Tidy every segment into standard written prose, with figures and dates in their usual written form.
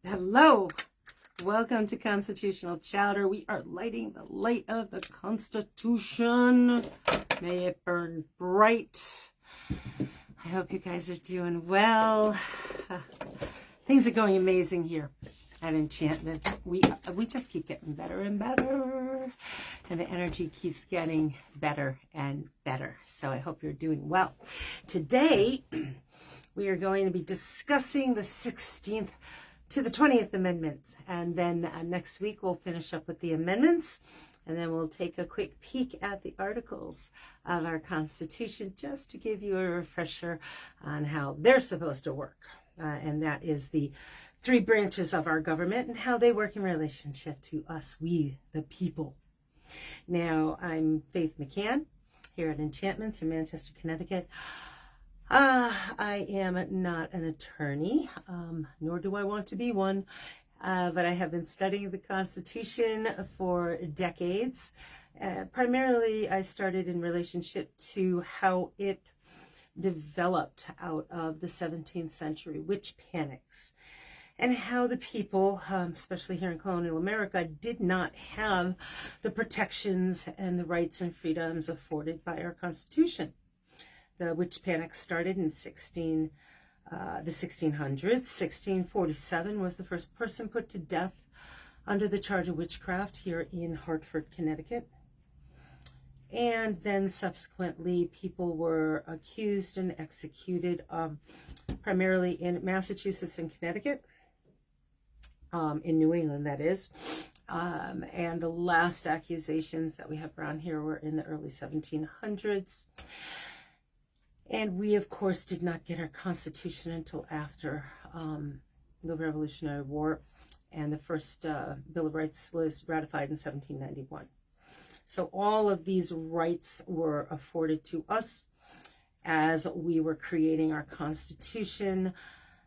Hello, welcome to Constitutional Chowder. We are lighting the light of the Constitution. May it burn bright. I hope you guys are doing well. Things are going amazing here at Enchantment. We just keep getting better and better, and the energy keeps getting better and better. So I hope you're doing well. Today, we are going to be discussing the 16th to the 20th Amendment. And then next week we'll finish up with the amendments. And then we'll take a quick peek at the articles of our Constitution just to give you a refresher on how they're supposed to work. And that is the three branches of our government and how they work in relationship to us, we the people. Now, I'm Faith McCann here at Enchantments in Manchester, Connecticut. I am not an attorney, nor do I want to be one, but I have been studying the Constitution for decades. Primarily, I started in relationship to how it developed out of the 17th century witch panics, and how the people, especially here in colonial America, did not have the protections and the rights and freedoms afforded by our Constitution. The witch panic started in the 1600s. 1647 was the first person put to death under the charge of witchcraft here in Hartford, Connecticut. And then subsequently, people were accused and executed primarily in Massachusetts and Connecticut, in New England, that is. And the last accusations that we have around here were in the early 1700s. And we, of course, did not get our Constitution until after the Revolutionary War, and the first Bill of Rights was ratified in 1791. So all of these rights were afforded to us as we were creating our Constitution,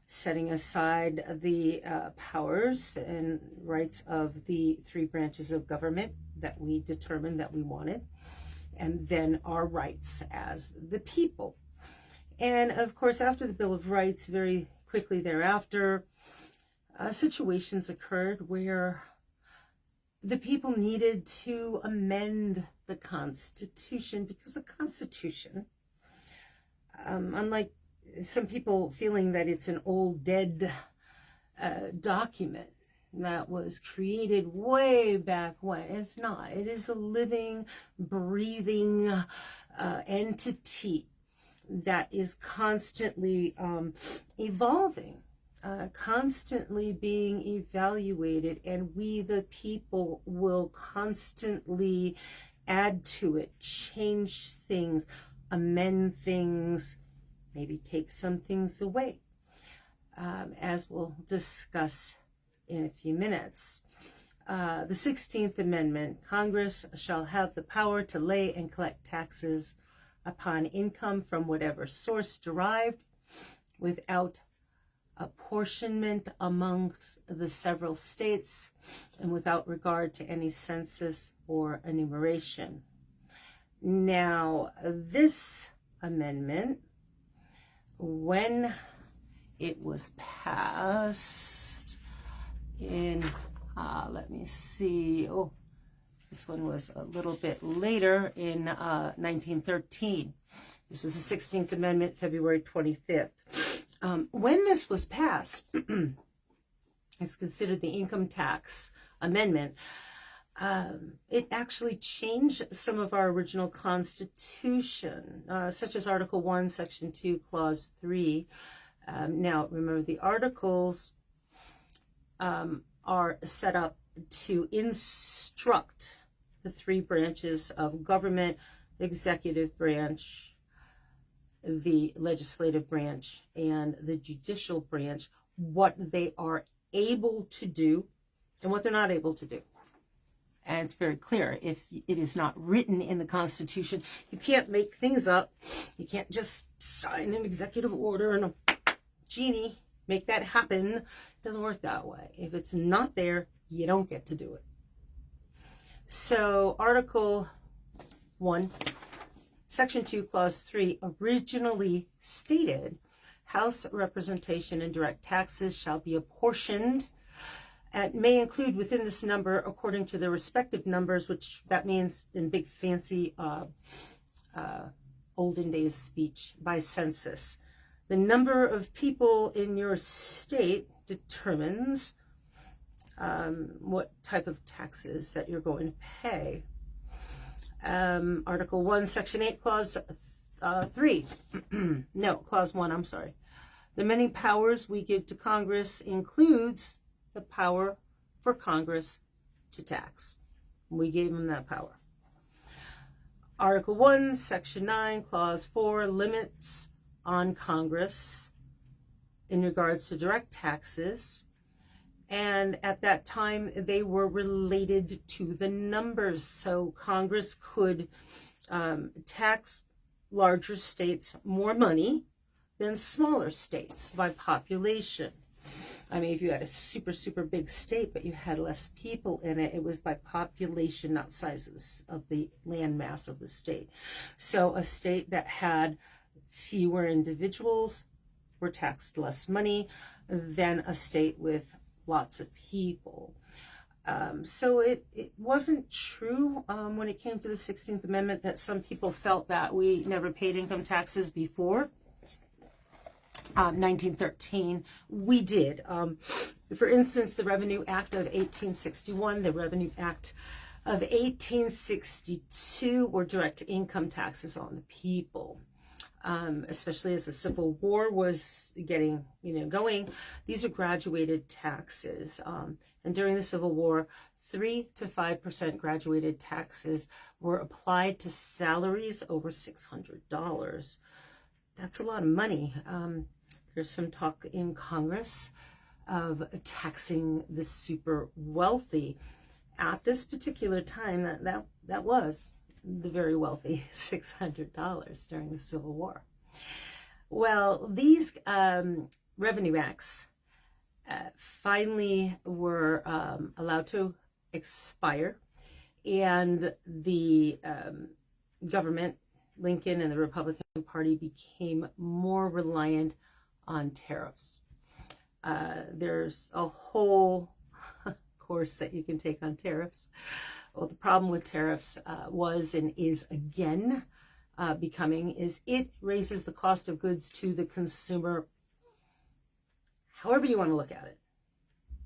setting aside the powers and rights of the three branches of government that we determined that we wanted, and then our rights as the people. And of course, after the Bill of Rights, very quickly thereafter, situations occurred where the people needed to amend the Constitution, because the Constitution, unlike some people feeling that it's an old dead document that was created way back when, it's not. It is a living, breathing entity that is constantly evolving, constantly being evaluated, and we the people will constantly add to it, change things, amend things, maybe take some things away, as we'll discuss in a few minutes. The 16th Amendment: Congress shall have the power to lay and collect taxes upon income from whatever source derived, without apportionment amongst the several states, and without regard to any census or enumeration. Now, this amendment, when it was passed in, let me see, this one was a little bit later, in 1913. This was the 16th Amendment, February 25th. When this was passed, it's considered the income tax amendment. It actually changed some of our original Constitution, such as Article 1, Section 2, Clause 3. Now, remember, the articles are set up to instruct the three branches of government: the executive branch, the legislative branch, and the judicial branch, what they are able to do and what they're not able to do. And it's very clear. If it is not written in the Constitution, you can't make things up. You can't just sign an executive order and a genie make that happen. It doesn't work that way. If it's not there, you don't get to do it. So Article 1, Section 2, Clause 3 originally stated, House representation and direct taxes shall be apportioned It may include within this number, according to their respective numbers, which that means in big fancy olden days speech, by census. The number of people in your state determines what type of taxes that you're going to pay. Article 1, Section 8, Clause 3. No, Clause 1, I'm sorry. The many powers we give to Congress includes the power for Congress to tax. We gave them that power. Article 1, Section 9, Clause 4, limits on Congress in regards to direct taxes. And at that time, they were related to the numbers. So Congress could tax larger states more money than smaller states by population. I mean, if you had a super, super big state, but you had less people in it, it was by population, not sizes of the land mass of the state. So a state that had fewer individuals were taxed less money than a state with lots of people. So it wasn't true when it came to the 16th Amendment that some people felt that we never paid income taxes before 1913. We did. For instance, the Revenue Act of 1861, the Revenue Act of 1862 were direct income taxes on the people. Especially as the Civil War was getting, going, these are graduated taxes. And during the Civil War, 3 to 5% graduated taxes were applied to salaries over $600. That's a lot of money. There's some talk in Congress of taxing the super wealthy. At this particular time, that was the very wealthy, $600 during the Civil War. Well, these revenue acts finally were allowed to expire, and the government, Lincoln and the Republican Party, became more reliant on tariffs. There's a whole course that you can take on tariffs. Well, the problem with tariffs was and is again becoming is it raises the cost of goods to the consumer, however you want to look at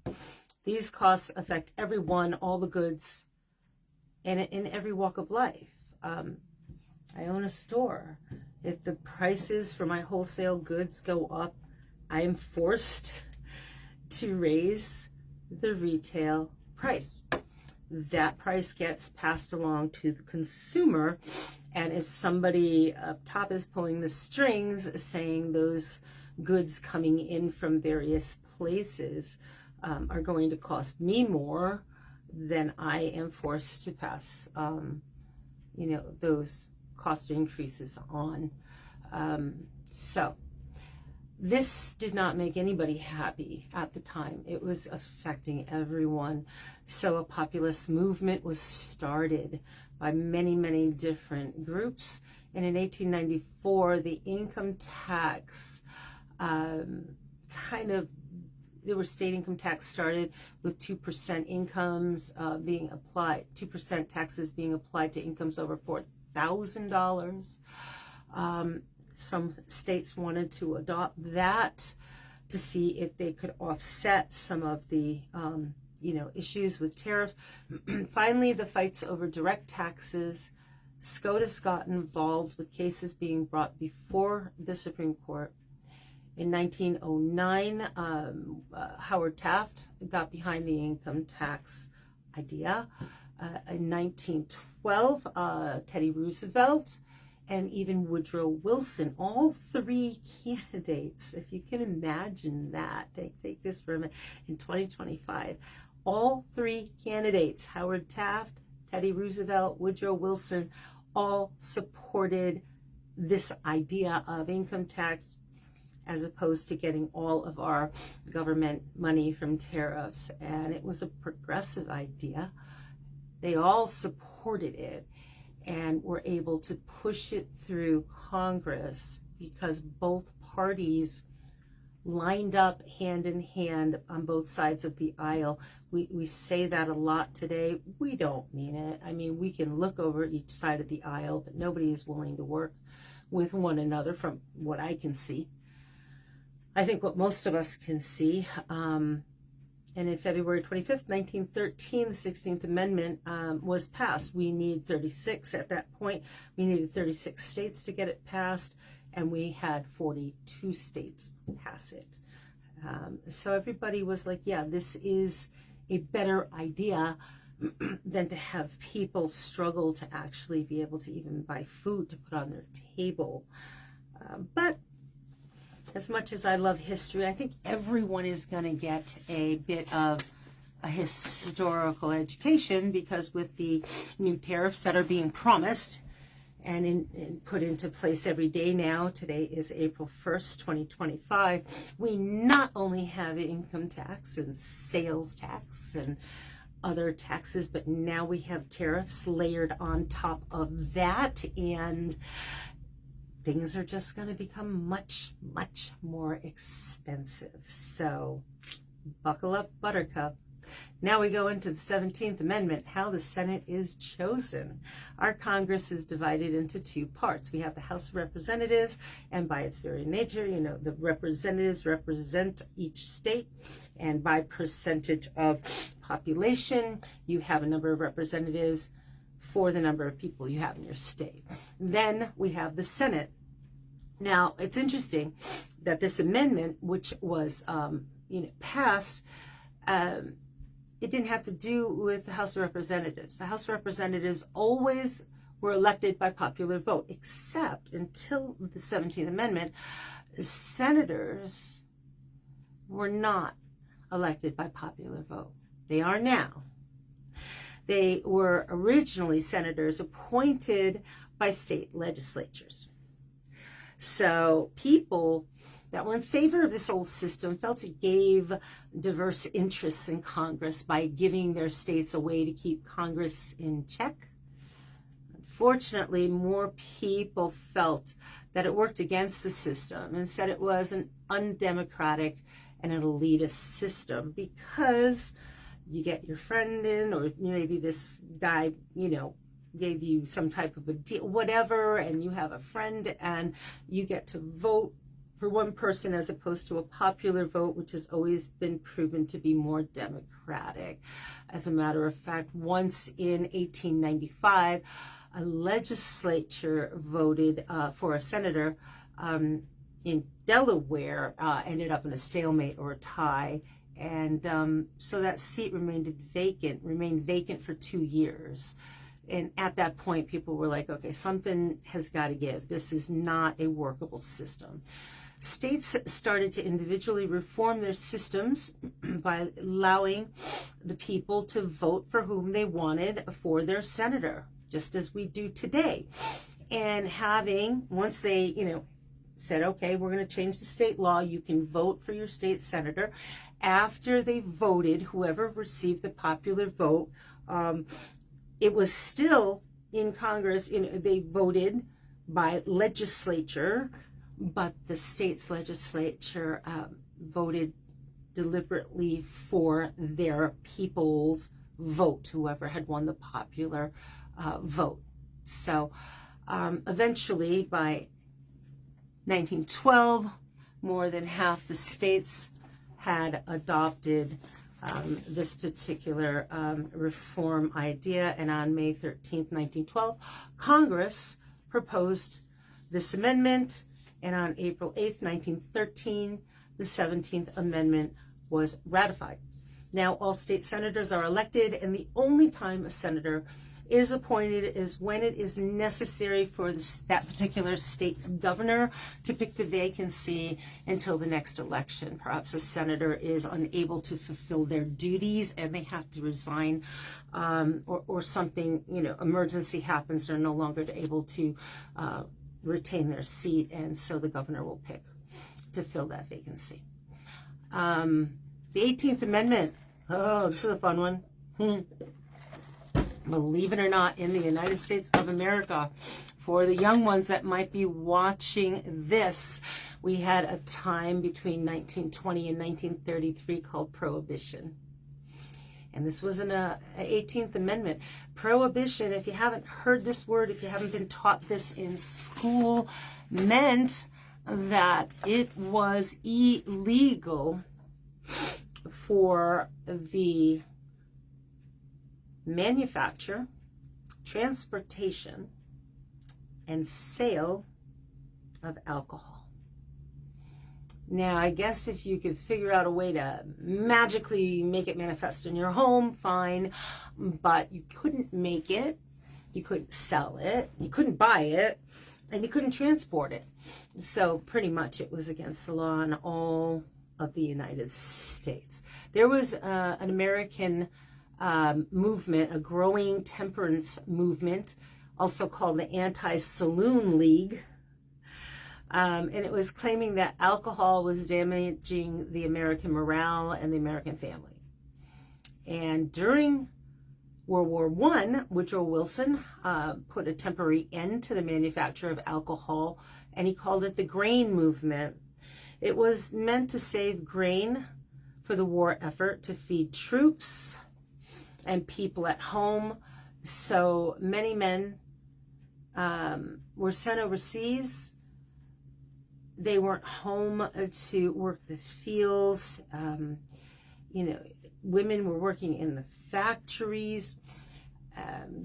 it. These costs affect everyone, all the goods, and in every walk of life. I own a store. If the prices for my wholesale goods go up, I am forced to raise the retail price. That price gets passed along to the consumer, and if somebody up top is pulling the strings saying those goods coming in from various places are going to cost me more, then I am forced to pass those cost increases on. So this did not make anybody happy at the time. It was affecting everyone. So a populist movement was started by many, many different groups. And in 1894, the income tax there were state income tax started with 2% incomes being applied, 2% taxes being applied to incomes over $4,000. Some states wanted to adopt that to see if they could offset some of the, issues with tariffs. Finally, the fights over direct taxes. SCOTUS got involved with cases being brought before the Supreme Court. In 1909, Howard Taft got behind the income tax idea. In 1912, Teddy Roosevelt and even Woodrow Wilson, all three candidates, if you can imagine that, take this for a minute, in 2025, all three candidates, Howard Taft, Teddy Roosevelt, Woodrow Wilson, all supported this idea of income tax as opposed to getting all of our government money from tariffs. And it was a progressive idea. They all supported it and were able to push it through Congress because both parties lined up hand in hand on both sides of the aisle. We say that a lot today. We don't mean it. I mean, we can look over each side of the aisle, but nobody is willing to work with one another from what I can see. I think what most of us can see. And in February 25th, 1913, the 16th Amendment was passed. We need 36 at that point. We needed 36 states to get it passed, and we had 42 states pass it. So everybody was like, yeah, this is a better idea than to have people struggle to actually be able to even buy food to put on their table. But as much as I love history, I think everyone is going to get a bit of a historical education, because with the new tariffs that are being promised and put into place every day now, today is April 1st, 2025, we not only have income tax and sales tax and other taxes, but now we have tariffs layered on top of that, and things are just going to become much, much more expensive. So buckle up, Buttercup. Now we go into the 17th Amendment, how the Senate is chosen. Our Congress is divided into two parts. We have the House of Representatives, and by its very nature, you know, the representatives represent each state, and by percentage of population, you have a number of representatives for the number of people you have in your state. Then we have the Senate. Now, it's interesting that this amendment, which was passed, it didn't have to do with the House of Representatives. The House of Representatives always were elected by popular vote, except until the 17th Amendment, senators were not elected by popular vote. They are now. They were originally senators appointed by state legislatures. So people that were in favor of this old system felt it gave diverse interests in Congress by giving their states a way to keep Congress in check. Unfortunately, more people felt that it worked against the system and said it was an undemocratic and an elitist system, because you get your friend in, or maybe this guy, gave you some type of a deal, whatever, and you have a friend and you get to vote for one person as opposed to a popular vote, which has always been proven to be more democratic. As a matter of fact, once in 1895, a legislature voted for a senator in Delaware, ended up in a stalemate or a tie, and so that seat remained vacant for 2 years. And at that point, people were like, okay, something has got to give. This is not a workable system. States started to individually reform their systems by allowing the people to vote for whom they wanted for their senator, just as we do today. And once they, said, okay, we're going to change the state law, you can vote for your state senator. After they voted, whoever received the popular vote, it was still in Congress, they voted by legislature, but the state's legislature voted deliberately for their people's vote, whoever had won the popular vote. So eventually, by 1912, more than half the states had adopted this particular reform idea, and on May 13th, 1912, Congress proposed this amendment, and on April 8th, 1913, the 17th Amendment was ratified. Now, all state senators are elected, and the only time a senator is appointed is when it is necessary for that particular state's governor to pick the vacancy until the next election. Perhaps a senator is unable to fulfill their duties and they have to resign, or something, emergency happens, they're no longer able to retain their seat, and so the governor will pick to fill that vacancy. The 18th Amendment, oh, this is a fun one. Believe it or not, in the United States of America, For the young ones that might be watching this, we had a time between 1920 and 1933 called Prohibition. And this was an 18th Amendment. Prohibition, if you haven't heard this word, if you haven't been taught this in school, meant that it was illegal for the manufacture, transportation, and sale of alcohol. Now, I guess if you could figure out a way to magically make it manifest in your home, fine, but you couldn't make it, you couldn't sell it, you couldn't buy it, and you couldn't transport it. So pretty much it was against the law in all of the United States. There was an American movement, a growing temperance movement, also called the Anti-Saloon League. And it was claiming that alcohol was damaging the American morale and the American family. And during World War I, Woodrow Wilson put a temporary end to the manufacture of alcohol, and he called it the grain movement. It was meant to save grain for the war effort to feed troops and people at home. So many men were sent overseas. They weren't home to work the fields. Women were working in the factories.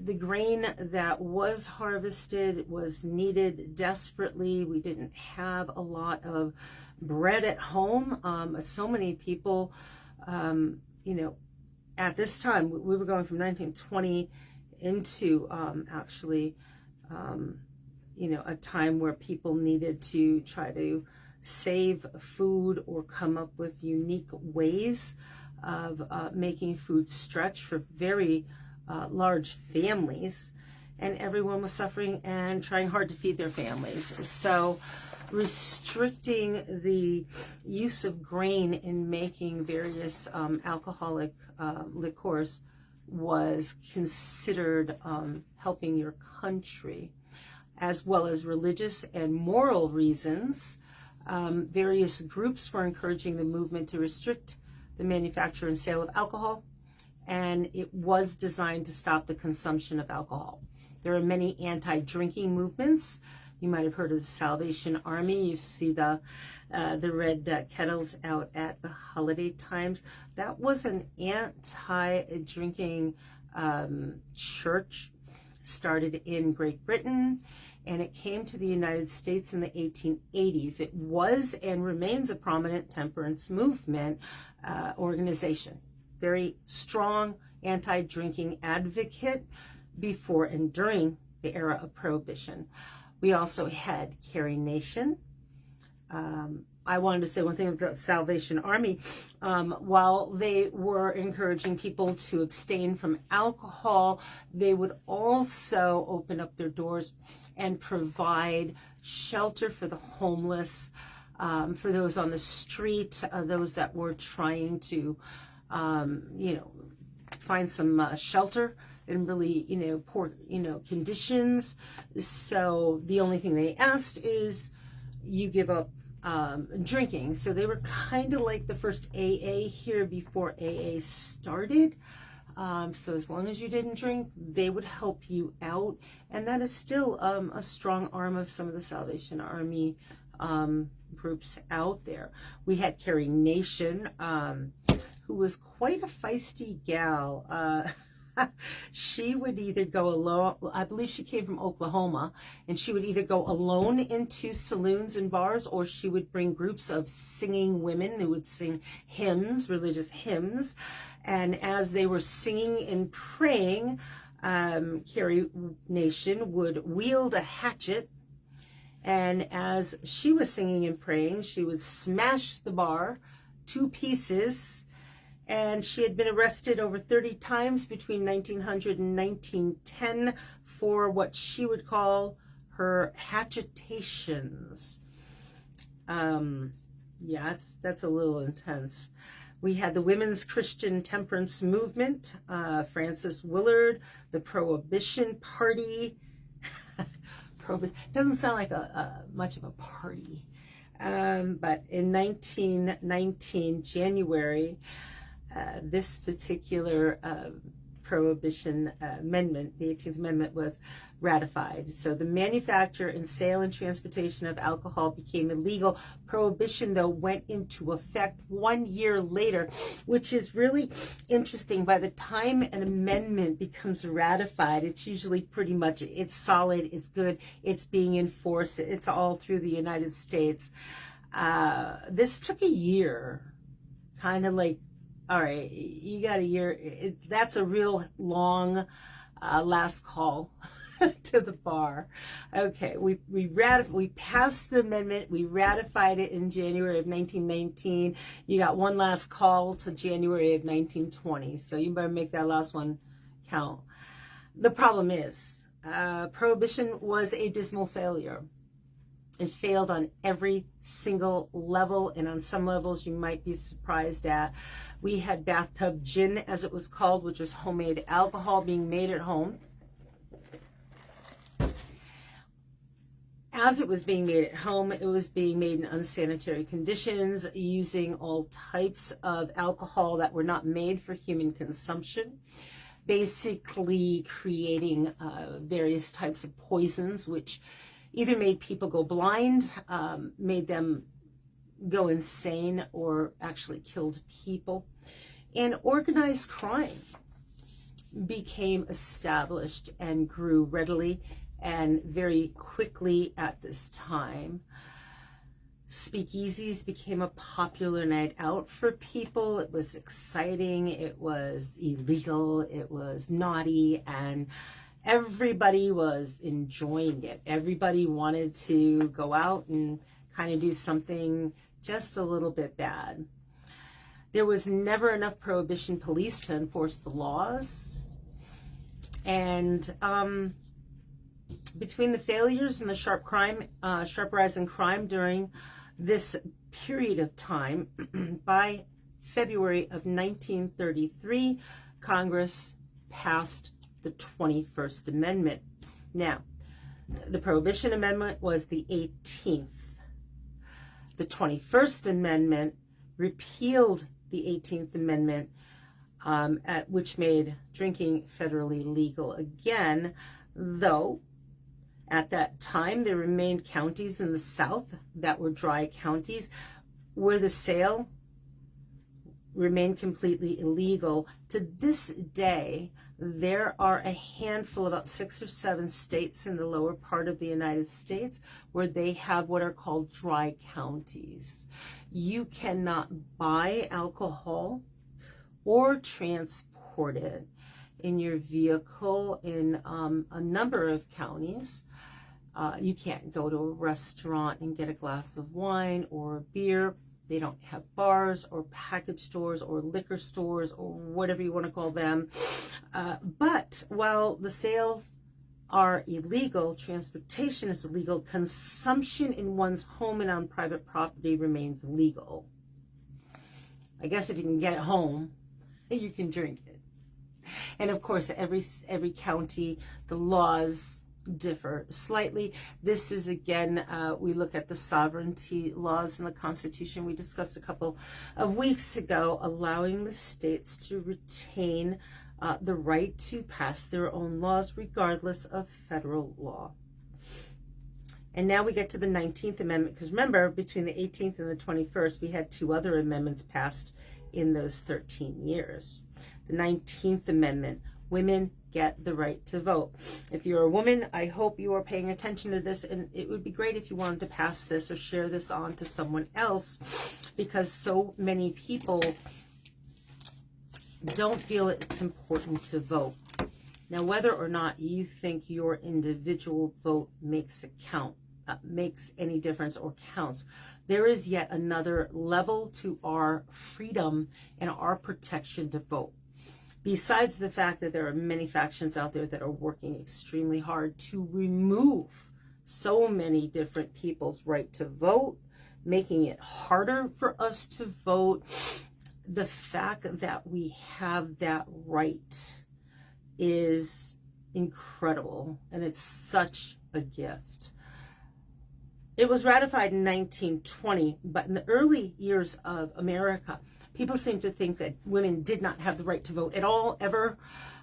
The grain that was harvested was needed desperately. We didn't have a lot of bread at home. So many people, at this time, we were going from 1920 into a time where people needed to try to save food or come up with unique ways of making food stretch for very large families, and everyone was suffering and trying hard to feed their families. So restricting the use of grain in making various alcoholic liqueurs was considered helping your country, as well as religious and moral reasons. Various groups were encouraging the movement to restrict the manufacture and sale of alcohol, and it was designed to stop the consumption of alcohol. There are many anti-drinking movements. You might have heard of the Salvation Army. You see the red kettles out at the holiday times. That was an anti-drinking church, started in Great Britain, and it came to the United States in the 1880s. It was and remains a prominent temperance movement organization. Very strong anti-drinking advocate before and during the era of Prohibition. We also had Carrie Nation. I wanted to say one thing about the Salvation Army. While they were encouraging people to abstain from alcohol, they would also open up their doors and provide shelter for the homeless, for those on the street, those that were trying to, find some shelter in really, poor, conditions. So the only thing they asked is you give up drinking. So they were kind of like the first AA here before AA started. So as long as you didn't drink, they would help you out. And that is still a strong arm of some of the Salvation Army groups out there. We had Carrie Nation, who was quite a feisty gal. She would either go alone, I believe she came from Oklahoma, and she would either go alone into saloons and bars, or she would bring groups of singing women who would sing hymns, religious hymns. And as they were singing and praying, Carrie Nation would wield a hatchet, and as she was singing and praying, she would smash the bar to pieces. And she had been arrested over 30 times between 1900 and 1910 for what she would call her hatchetations. That's a little intense. We had the Women's Christian Temperance Movement, Frances Willard, the Prohibition Party, prohibition. Doesn't sound like much of a party. But in 1919, January, this particular Prohibition Amendment, the 18th Amendment, was ratified. So the manufacture and sale and transportation of alcohol became illegal. Prohibition, though, went into effect 1 year later, which is really interesting. By the time an amendment becomes ratified, it's usually pretty much, it's solid, it's good, it's being enforced, it's all through the United States. This took a year, kind of like, all right, you got a year. That's a real long last call to the bar. Okay, we passed the amendment. We ratified it in January of 1919. You got one last call to January of 1920. So you better make that last one count. The problem is, Prohibition was a dismal failure. It failed on every single level, and on some levels you might be surprised at. We had bathtub gin, as it was called, which was homemade alcohol being made at home. As it was being made at home, it was being made in unsanitary conditions, using all types of alcohol that were not made for human consumption, basically creating various types of poisons, which either made people go blind, made them go insane, or actually killed people. And organized crime became established and grew readily and very quickly at this time. Speakeasies became a popular night out for people. It was exciting, it was illegal, it was naughty, and everybody was enjoying it. Everybody wanted to go out and kind of do something just a little bit bad. There was never enough prohibition police to enforce the laws. And between the failures and the sharp rise in crime during this period of time, by February of 1933, Congress passed the 21st Amendment. Now, the Prohibition Amendment was the 18th. The 21st Amendment repealed the 18th Amendment, which made drinking federally legal again, though at that time there remained counties in the South that were dry counties where the sale remained completely illegal. To this day, there are a handful, about 6 or 7 states in the lower part of the United States where they have what are called dry counties. You cannot buy alcohol or transport it in your vehicle in a number of counties. You can't go to a restaurant and get a glass of wine or beer. They don't have bars or package stores or liquor stores or whatever you want to call them. But while the sales are illegal, transportation is illegal, consumption in one's home and on private property remains legal. I guess if you can get it home, you can drink it. And of course, every county, the laws differ slightly. This is, again, we look at the sovereignty laws in the Constitution we discussed a couple of weeks ago, allowing the states to retain the right to pass their own laws regardless of federal law. And now we get to the 19th Amendment, because remember, between the 18th and the 21st, we had 2 other amendments passed in those 13 years. The 19th Amendment, women get the right to vote. If you're a woman, I hope you are paying attention to this, and it would be great if you wanted to pass this or share this on to someone else, because so many people don't feel it's important to vote. Now, whether or not you think your individual vote makes any difference or counts, there is yet another level to our freedom and our protection to vote. Besides the fact that there are many factions out there that are working extremely hard to remove so many different people's right to vote, making it harder for us to vote, the fact that we have that right is incredible, and it's such a gift. It was ratified in 1920, but in the early years of America, people seem to think that women did not have the right to vote at all, ever.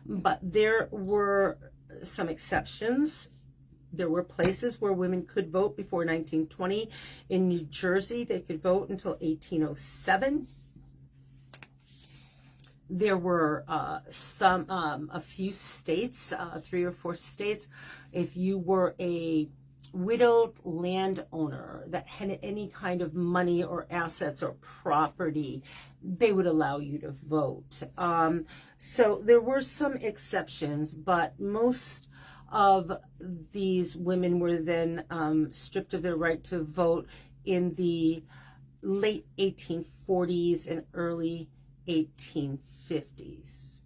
But there were some exceptions. There were places where women could vote before 1920. In New Jersey, they could vote until 1807. There were a few states, 3 or 4 states, if you were a widowed landowner that had any kind of money or assets or property, they would allow you to vote. So there were some exceptions, but most of these women were then stripped of their right to vote in the late 1840s and early 1850s.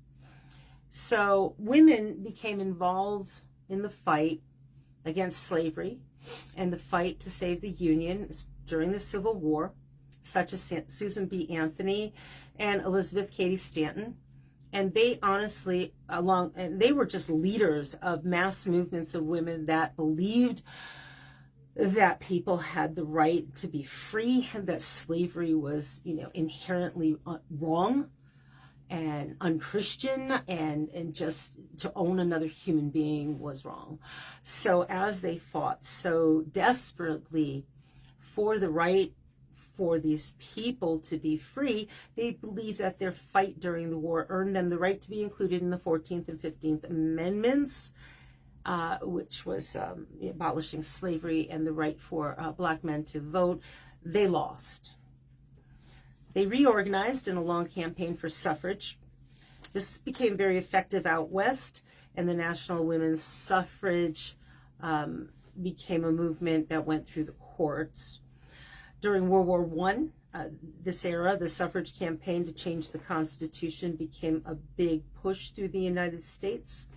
So women became involved in the fight against slavery and the fight to save the Union during the Civil War, such as Susan B. Anthony and Elizabeth Cady Stanton. And they honestly, they were just leaders of mass movements of women that believed that people had the right to be free, that slavery was, inherently wrong and unchristian, and just to own another human being was wrong. So as they fought so desperately for the right for these people to be free, they believed that their fight during the war earned them the right to be included in the 14th and 15th Amendments, which was abolishing slavery and the right for black men to vote. They lost. They reorganized in a long campaign for suffrage. This became very effective out west, and the national women's suffrage became a movement that went through the courts. During World War I, this era, the suffrage campaign to change the Constitution became a big push through the United States.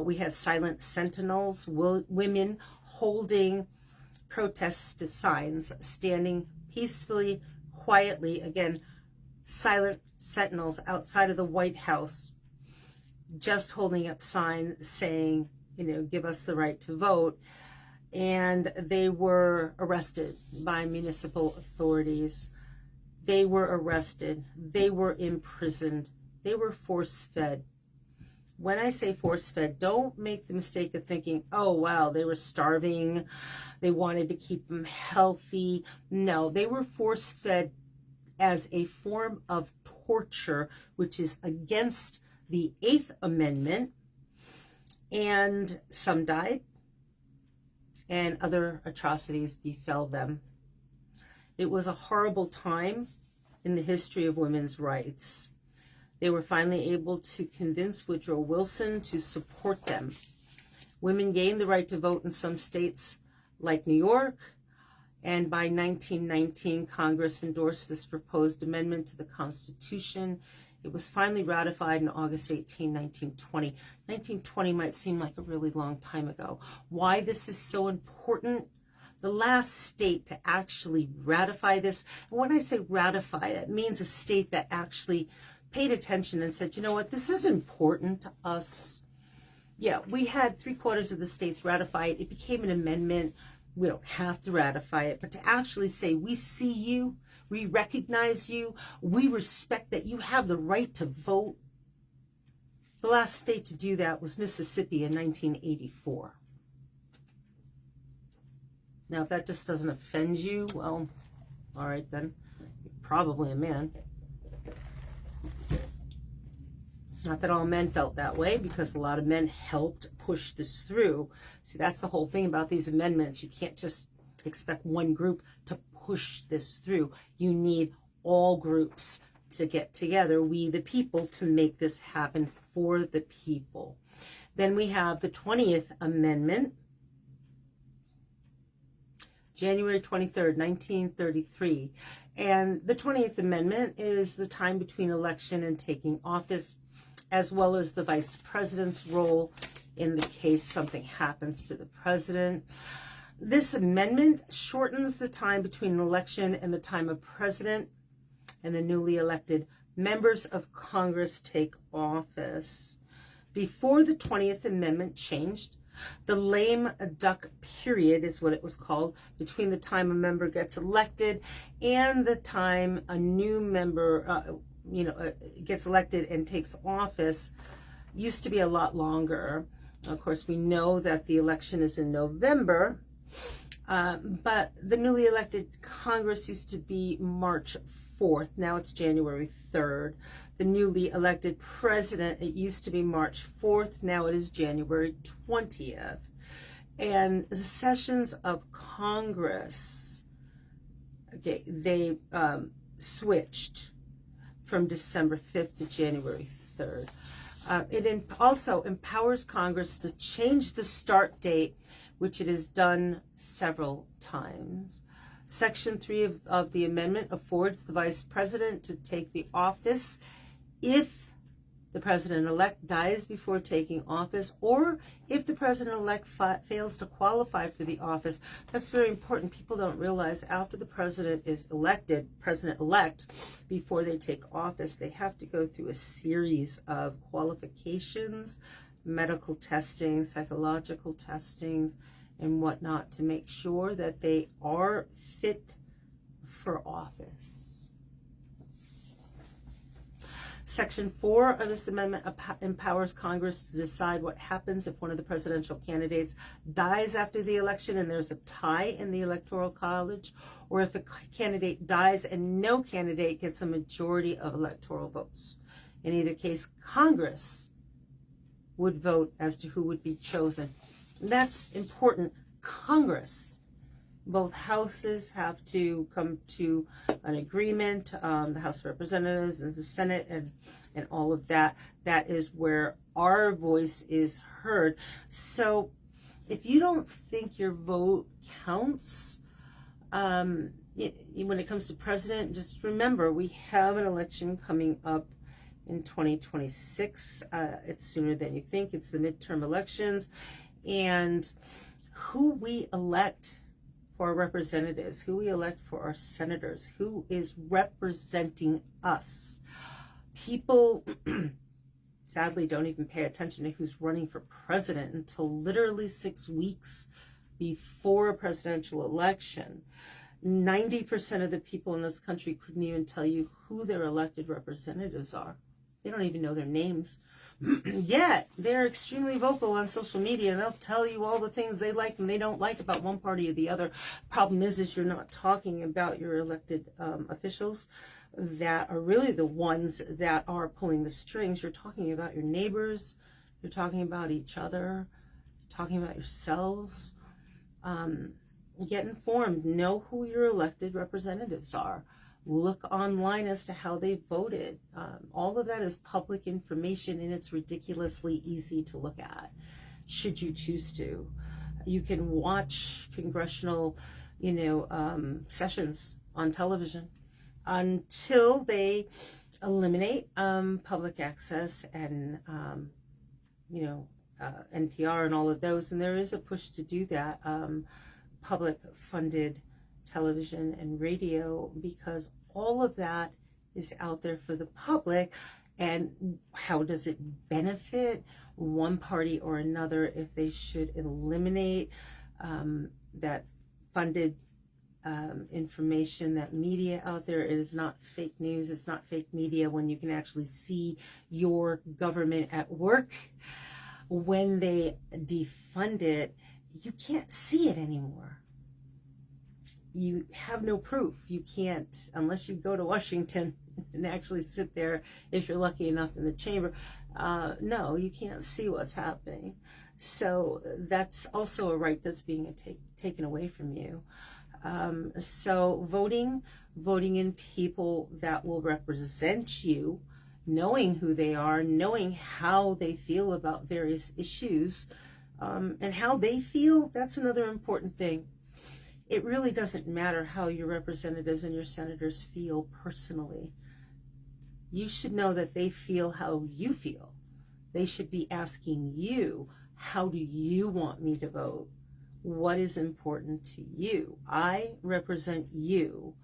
We had silent sentinels, women holding protest signs, standing peacefully, quietly, again, silent sentinels outside of the White House, just holding up signs saying, give us the right to vote. And they were arrested by municipal authorities. They were arrested. They were imprisoned. They were force-fed. When I say force-fed, don't make the mistake of thinking, oh, wow, they were starving. They wanted to keep them healthy. No, they were force-fed as a form of torture, which is against the 8th Amendment. And some died, and other atrocities befell them. It was a horrible time in the history of women's rights. They were finally able to convince Woodrow Wilson to support them. Women gained the right to vote in some states like New York, and by 1919, Congress endorsed this proposed amendment to the Constitution. It was finally ratified in August 18, 1920. 1920 might seem like a really long time ago. Why this is so important? The last state to actually ratify this, and when I say ratify, it means a state that actually paid attention and said, you know what, this is important to us. Yeah, we had 3/4 of the states ratify it. It became an amendment. We don't have to ratify it, but to actually say, we see you, we recognize you, we respect that you have the right to vote. The last state to do that was Mississippi in 1984. Now, if that just doesn't offend you, well, all right then, you're probably a man. Not that all men felt that way, because a lot of men helped push this through. See, that's the whole thing about these amendments. You can't just expect one group to push this through. You need all groups to get together, we the people, to make this happen for the people. Then we have the 20th Amendment, January 23rd, 1933. And the 20th Amendment is the time between election and taking office, as well as the vice president's role in the case something happens to the president. This amendment shortens the time between an election and the time a president and the newly elected members of Congress take office. Before the 20th Amendment changed The lame duck period is what it was called, between the time a member gets elected and the time a new member gets elected and takes office, used to be a lot longer. Of course, we know that the election is in November, but the newly elected Congress used to be March 4th. Now it's January 3rd. The newly elected president, it used to be March 4th. Now it is January 20th. And the sessions of Congress, okay, they switched from December 5th to January 3rd. It also empowers Congress to change the start date, which it has done several times. Section 3 of the amendment affords the vice president to take the office if the president-elect dies before taking office, or if the president-elect fails to qualify for the office. That's very important. People don't realize after the president is elected, president-elect, before they take office, they have to go through a series of qualifications, medical testing, psychological testings, and whatnot to make sure that they are fit for office. Section 4 of this amendment empowers Congress to decide what happens if one of the presidential candidates dies after the election and there's a tie in the Electoral College, or if a candidate dies and no candidate gets a majority of electoral votes. In either case, Congress would vote as to who would be chosen. That's important. Congress, both houses have to come to an agreement, the House of Representatives and the Senate and all of that. That is where our voice is heard. So if you don't think your vote counts when it comes to president, just remember we have an election coming up in 2026. It's sooner than you think. It's the midterm elections. And who we elect for our representatives, who we elect for our senators, who is representing us. People sadly don't even pay attention to who's running for president until literally 6 weeks before a presidential election. 90% of the people in this country couldn't even tell you who their elected representatives are. They don't even know their names. Yet they're extremely vocal on social media, and they'll tell you all the things they like and they don't like about one party or the other. Problem is you're not talking about your elected officials that are really the ones that are pulling the strings. You're talking about your neighbors. You're talking about each other. You're talking about yourselves. Get informed. Know who your elected representatives are. Look online as to how they voted. All of that is public information, and it's ridiculously easy to look at, should you choose to. You can watch congressional, sessions on television until they eliminate public access and, NPR and all of those. And there is a push to do that, public-funded television and radio, because all of that is out there for the public. And how does it benefit one party or another if they should eliminate that funded information, that media out there? It is not fake news. It's not fake media when you can actually see your government at work. When they defund it, you can't see it anymore. You have no proof. You can't, unless you go to Washington and actually sit there, if you're lucky enough, in the chamber. No, you can't see what's happening. So that's also a right that's being taken away from you. So voting in people that will represent you, knowing who they are, knowing how they feel about various issues, and how they feel, that's another important thing. It really doesn't matter how your representatives and your senators feel personally. You should know that they feel how you feel. They should be asking you, how do you want me to vote? What is important to you? I represent you,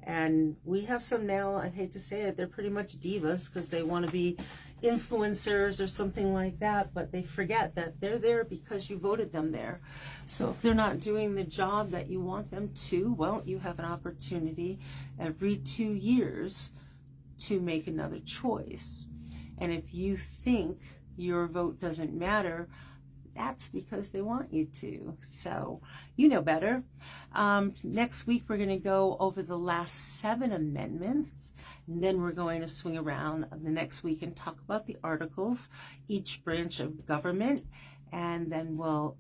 And we have some now, I hate to say it, they're pretty much divas because they want to be influencers or something like that, but they forget that they're there because you voted them there. So if they're not doing the job that you want them to, well, you have an opportunity every 2 years to make another choice. And if you think your vote doesn't matter, that's because they want you to. So you know better. Next week, we're going to go over the last 7 amendments. And then we're going to swing around the next week and talk about the articles, each branch of government. And then we'll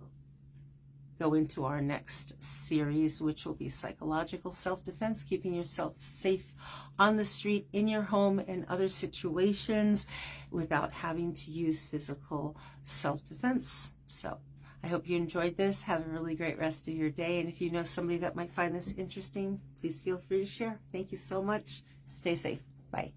go into our next series, which will be psychological self-defense, keeping yourself safe on the street, in your home, and other situations without having to use physical self-defense. So I hope you enjoyed this. Have a really great rest of your day. And if you know somebody that might find this interesting, please feel free to share. Thank you so much. Stay safe. Bye.